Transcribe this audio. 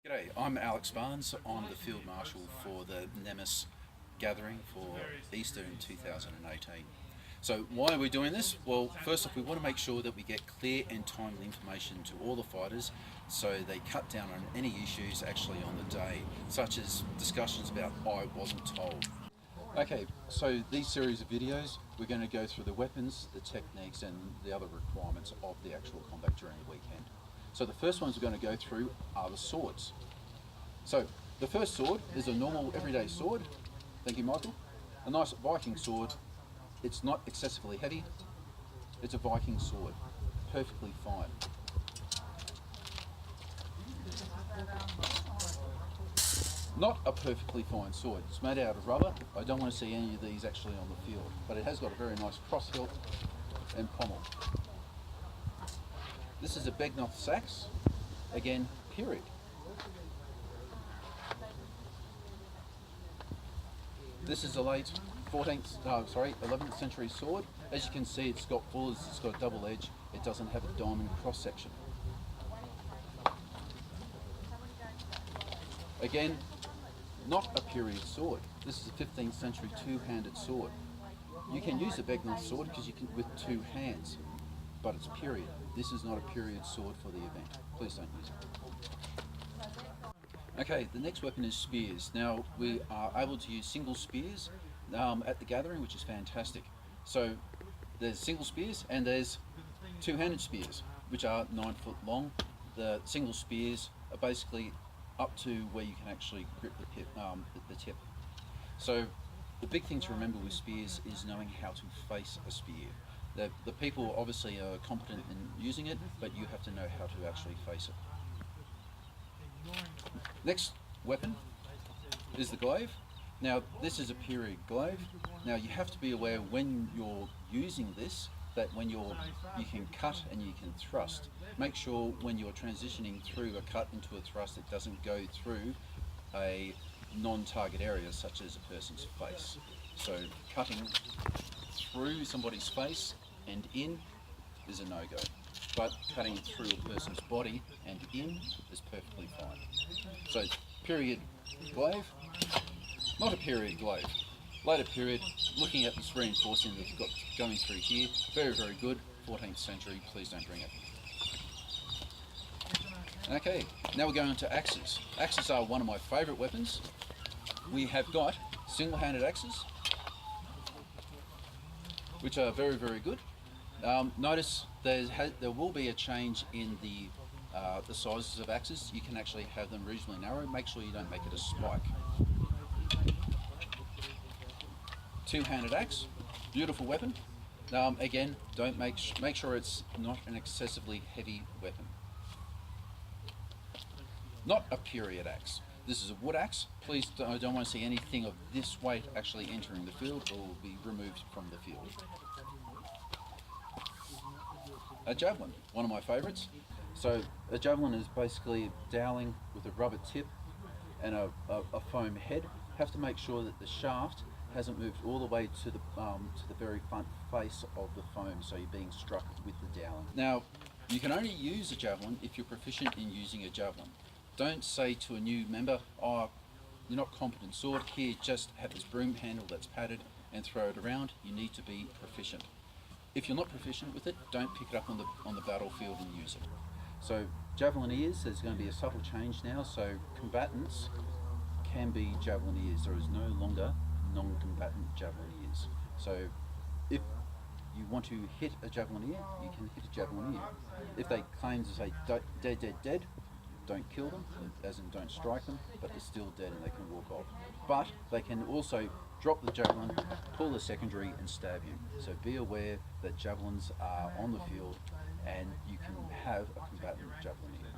G'day, I'm Alex Barnes. I'm the Field Marshal for the NEMAS Gathering for Easter in 2018. So why are we doing this? Well, first off, we want to make sure that we get clear and timely information to all the fighters so they cut down on any issues actually on the day, such as discussions about "I wasn't told." Okay, so these series of videos, we're going to go through the weapons, the techniques and the other requirements of the actual combat during the weekend. So the first ones we're going to go through are the swords. So the first sword is a normal everyday sword. Thank you, Michael. A nice Viking sword. It's not excessively heavy. It's a Viking sword. Perfectly fine. Not a perfectly fine sword. It's made out of rubber. I don't want to see any of these actually on the field, but it has got a very nice cross hilt and pommel. This is a Begnoth axe, again, period. This is a late 11th century sword. As you can see, it's got fullers, it's got a double edge, it doesn't have a diamond cross section. Again, not a period sword. This is a 15th century two-handed sword. You can use a Begnoth sword because you can with two hands, but it's period. This is not a period sword for the event. Please don't use it. Okay, the next weapon is spears. Now, we are able to use single spears at the gathering, which is fantastic. So, there's single spears and there's two-handed spears, which are 9 foot long. The single spears are basically up to where you can actually grip the tip. So, the big thing to remember with spears is knowing how to face a spear. The people obviously are competent in using it, but you have to know how to actually face it. Next weapon is the glaive. Now this is a period glaive. Now you have to be aware when you're using this that when you can cut and you can thrust. Make sure when you're transitioning through a cut into a thrust it doesn't go through a non-target area such as a person's face. So cutting through somebody's face and in is a no-go, but cutting through a person's body and in is perfectly fine. So period glaive, not a period glaive. Later period, looking at this reinforcing that's got going through here, very, very good, 14th century, please don't bring it. Okay, now we're going on to axes. Axes are one of my favourite weapons. We have got single-handed axes, which are very, very good. Notice there will be a change in the sizes of axes. You can actually have them reasonably narrow. Make sure you don't make it a spike. Two-handed axe, beautiful weapon. Again, don't make sure it's not an excessively heavy weapon. Not a period axe. This is a wood axe. Please, I don't want to see anything of this weight actually entering the field or will be removed from the field. A javelin, one of my favourites. So a javelin is basically dowling with a rubber tip and a foam head. Have to make sure that the shaft hasn't moved all the way to the very front face of the foam, so you're being struck with the dowling. Now, you can only use a javelin if you're proficient in using a javelin. Don't say to a new member, "Oh, you're not competent sword. Here, just have this broom handle that's padded and throw it around." You need to be proficient. If you're not proficient with it, don't pick it up on the battlefield and use it. So javelineers, there's going to be a subtle change now. So combatants can be javelineers. There is no longer non-combatant javelineers. So if you want to hit a javelineer, you can hit a javelineer. If they claim to say dead, dead, dead, don't kill them, as in don't strike them, but they're still dead and they can walk off. But they can also drop the javelin, pull the secondary and stab you. So be aware that javelins are on the field and you can have a combatant javelineer.